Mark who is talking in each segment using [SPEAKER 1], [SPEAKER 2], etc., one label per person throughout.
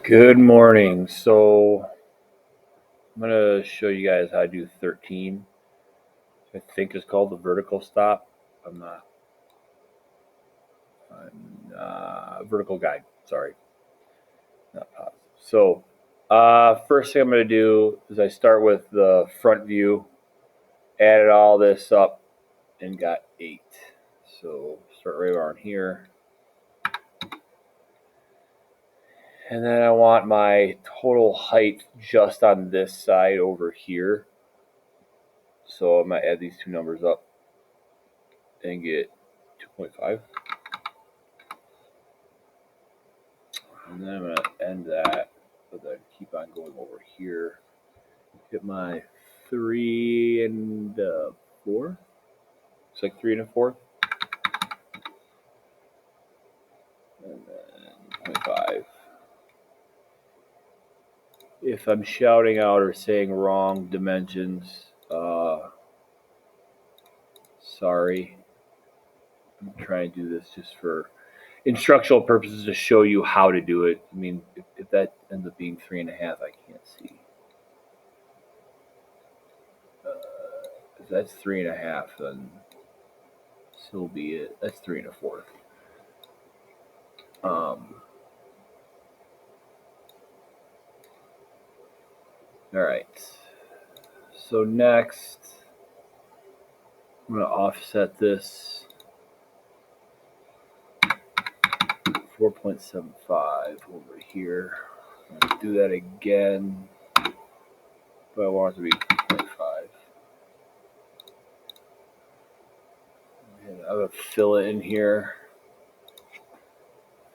[SPEAKER 1] Good morning. So I'm going to show you guys how to do 13. I think it's called the vertical stop. I'm not. Vertical guide. Sorry. Not positive. So first thing I'm going to do is I start with the front view, added all this up, and got 8. So start right around here. And then I want my total height just on this side over here. So I'm going to add these two numbers up and get 2.5. And then I'm going to end that, but then keep on going over here. Hit my 3 and 4. It's like 3 and a 4. And then 0.5. If I'm shouting out or saying wrong dimensions, sorry. I'm trying to do this just for instructional purposes to show you how to do it. I mean, if that ends up being 3.5, I can't see. If that's 3.5, then so be it. That's 3 and a 4. All right. So next, I'm going to offset this 4.75 over here. I'm going to do that again, but I want it to be 2.5. And I'm going to fill it in here.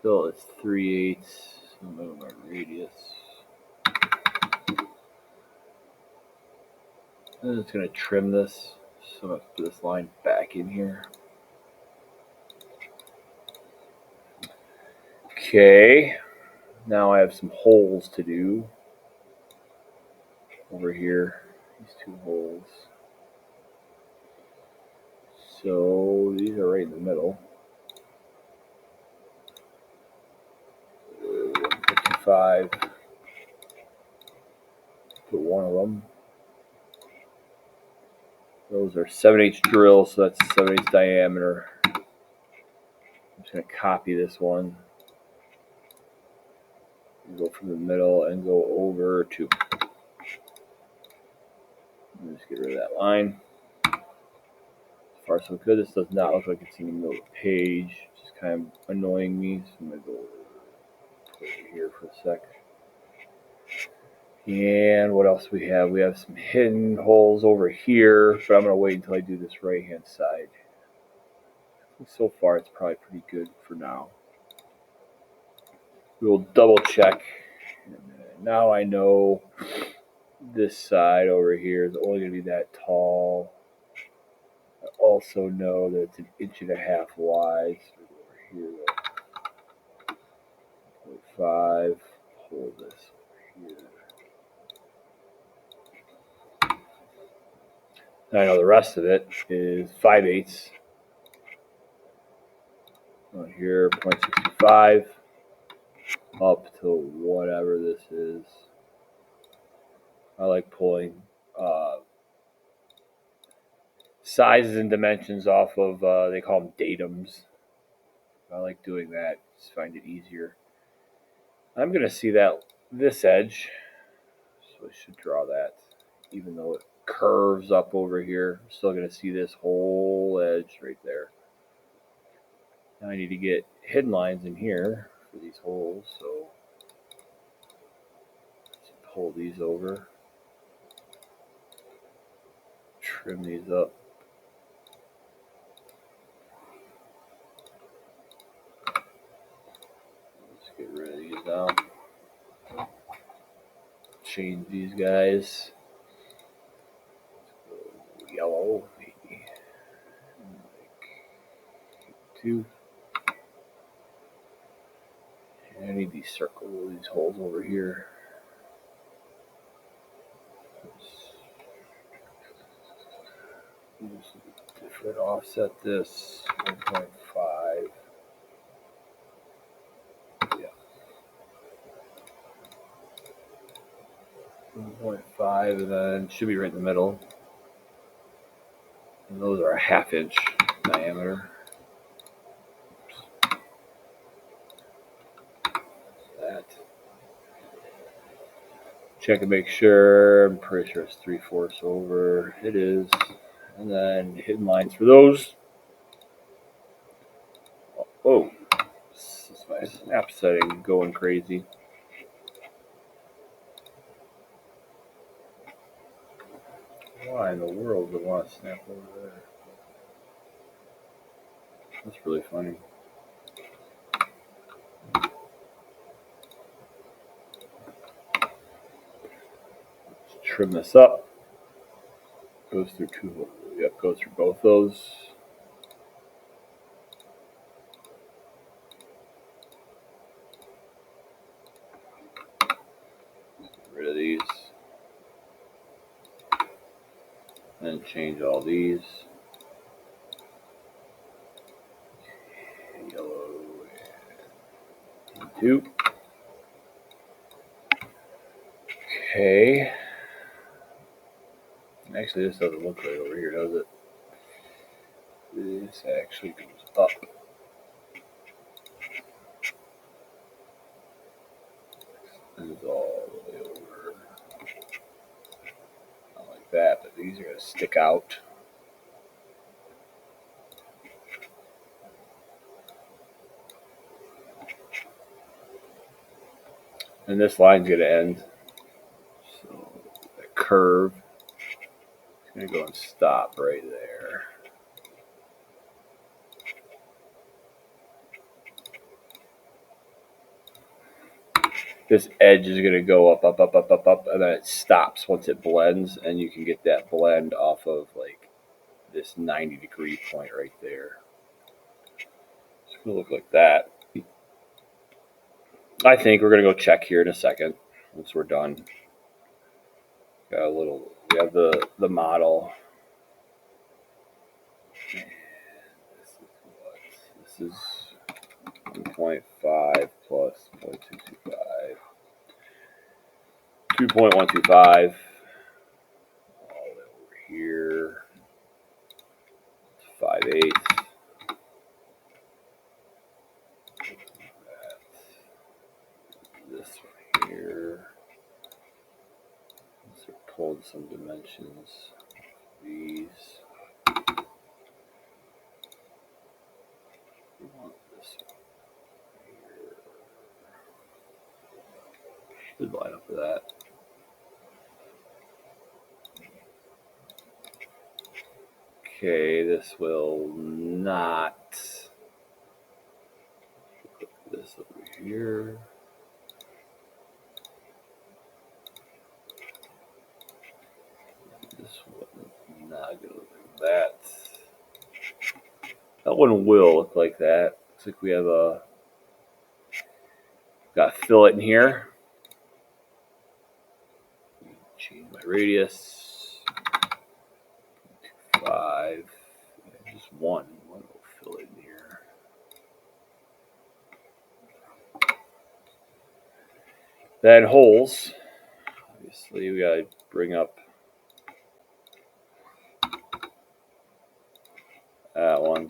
[SPEAKER 1] Fill it's 3/8. So I'm going to my radius. And I'm just going to trim this. So I'm going to put this line back in here. Okay. Now I have some holes to do over here. These 2 holes. So these are right in the middle. 155. Put one of them. Those are 7/8 drills, so that's 7/8 diameter. I'm just going to copy this one. Go from the middle and go over 2. Just get rid of that line. So far so good. This does not look like it's in the middle of the page. It's just kind of annoying me. So I'm going to go over here for a sec. And what else we have? We have some hidden holes over here, but I'm going to wait until I do this right-hand side. So far, it's probably pretty good for now. We will double check. Now I know this side over here is only going to be that tall. I also know that it's 1.5 inches wide. So over here, 0.5. Hold this over here. Now I know the rest of it is 5/8. On here, 0.65 up to whatever this is. I like pulling sizes and dimensions off of, they call them datums. I like doing that, just find it easier. I'm going to see that this edge, so I should draw that, even though it curves up over here. I'm still going to see this whole edge right there. Now I need to get hidden lines in here for these holes, so let's pull these over, trim these up. Let's get rid of these now. Change these guys. Yellow, maybe. Like 2. And I need these circles, these holes over here. Different offset this 1.5. Yeah. 1.5, and then it should be right in the middle. And those are a 1/2 inch diameter. That. Check and make sure. I'm pretty sure it's 3/4 over. It is. And then hidden lines for those. Oh, this is my snap setting going crazy. Why in the world would I want to snap over there? That's really funny. Let's trim this up. Goes through two. Yep, goes through both those. Get rid of these. And change all these. Yellow and 2. Okay. Actually, this doesn't look right over here, does it? This actually goes up. Extends all the way over. Not like that, but these are going to stick out. And this line's going to end. So that curve is going to go and stop right there. This edge is going to go up, up, up, up, up, up, and then it stops once it blends, and you can get that blend off of like this 90-degree point right there. It's going to look like that. I think we're going to go check here in a second once we're done. Got a little, we have the model. And this is 1.5 plus 0.625. 2.125. All the way over here. 5/8. This one here. So we're pulling some dimensions. These. We want this one here. Should line up with that. Okay, this will not. This over here. This one not gonna look like that. That one will look like that. Looks like we have got a fillet in here. Change my radius. 5. Just one little fillet in here. Then holes. Obviously, we gotta bring up that one.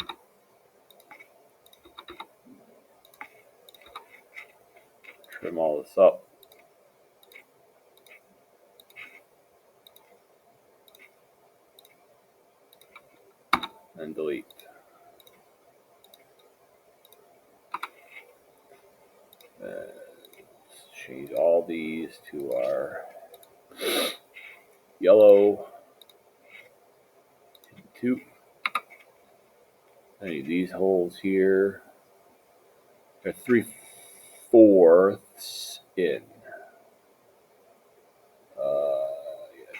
[SPEAKER 1] Trim all this up. And delete. Let's change all these to our yellow. 2. I need these holes here. They're 3/4 in.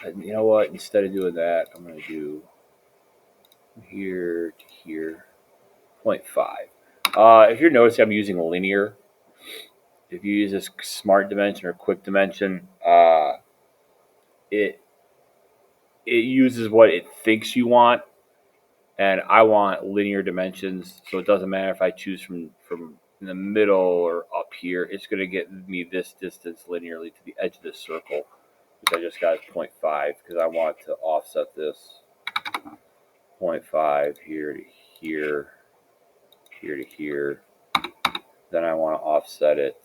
[SPEAKER 1] And you know what? Instead of doing that, I'm going to do here to here, 0.5. If you're noticing, I'm using linear. If you use this smart dimension or quick dimension, it uses what it thinks you want, and I want linear dimensions, so it doesn't matter if I choose from in the middle or up here. It's going to get me this distance linearly to the edge of this circle. which I just got as 0.5 because I want to offset this 0.5 here to here, here to here. Then I want to offset it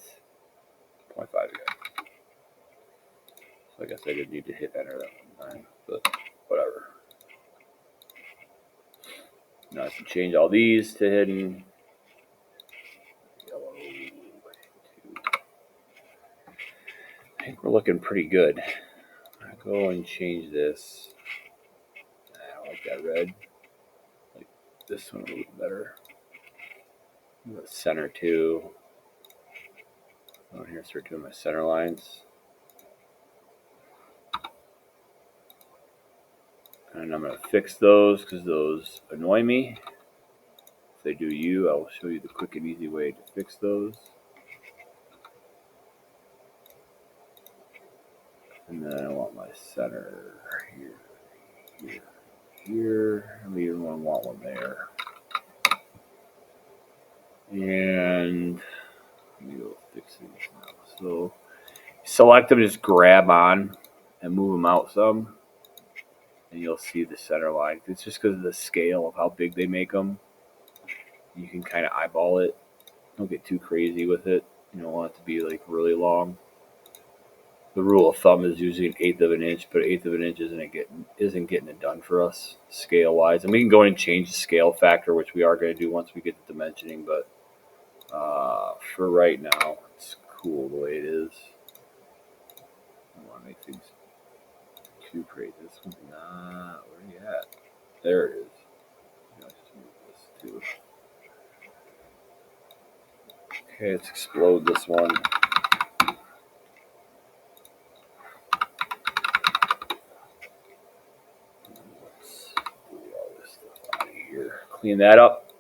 [SPEAKER 1] 0.5 again. So I guess I did need to hit enter that one time, but whatever. Now I can change all these to hidden. Yellow. I think we're looking pretty good. I'll go and change this. I don't like that red. I like this one a little bit better. The center too. Down here, start doing my center lines. And I'm going to fix those because those annoy me. If they do you, I will show you the quick and easy way to fix those. And then I want my center here, here, here. I even want one there. And let me go fix these now. So select them, just grab on and move them out some. And you'll see the center line. It's just because of the scale of how big they make them. You can kind of eyeball it. Don't get too crazy with it. You don't want it to be like really long. The rule of thumb is usually 1/8 of an inch, but 1/8 of an inch isn't getting it done for us scale wise. And we can go in and change the scale factor, which we are going to do once we get to dimensioning. But for right now, it's cool the way it is. I don't want to make things too crazy. This one's not. Where are you at? There it is. Let's move this too. Okay, let's explode this one. Let's do all this stuff out of here. Clean that up.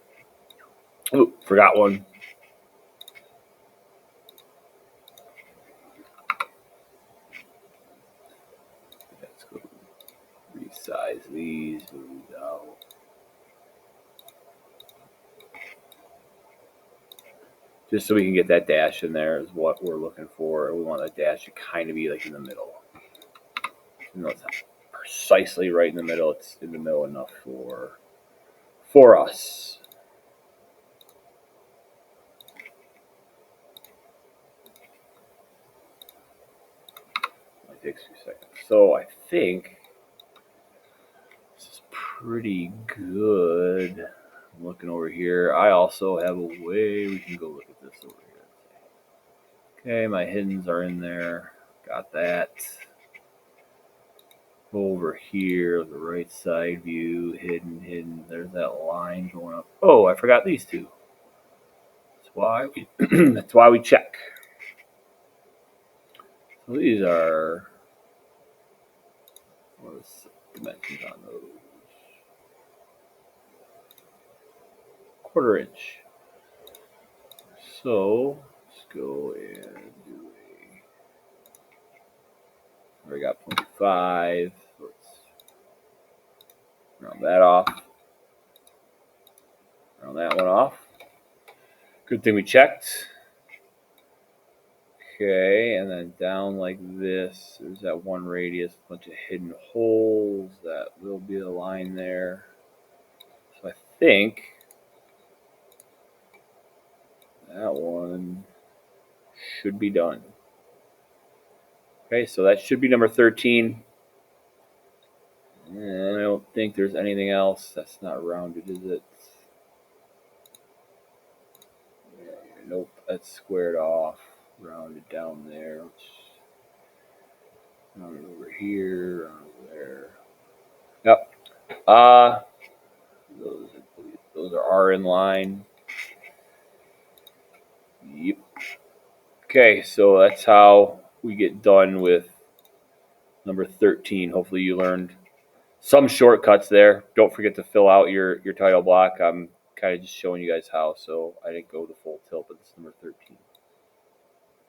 [SPEAKER 1] Oh, forgot one. Let's go resize these, move these out. Just so we can get that dash in there is what we're looking for. We want that dash to kind of be like in the middle. Even though it's not precisely right in the middle, it's in the middle enough for us. It takes a few seconds. So I think this is pretty good. I'm looking over here. I also have a way we can go look at this over here. Okay, my hiddens are in there. Got that. Over here, the right side view, hidden. There's that line going up. Oh, I forgot these two. That's why we check. So these are, what is the dimensions on those? 1/4 inch. So let's go and do I got 0.5. Let's round that off. Round that one off. Good thing we checked. Okay, and then down like this, there's that one radius, a bunch of hidden holes. That will be the line there. So I think that one should be done. Okay, so that should be number 13. And I don't think there's anything else that's not rounded, is it? Nope, that's squared off. Rounded down there. Rounded over here, rounded there. Yep. Those are in line. Yep. Okay, so that's how we get done with number 13. Hopefully you learned some shortcuts there. Don't forget to fill out your title block. I'm kind of just showing you guys how, so I didn't go the full tilt, but it's number 13.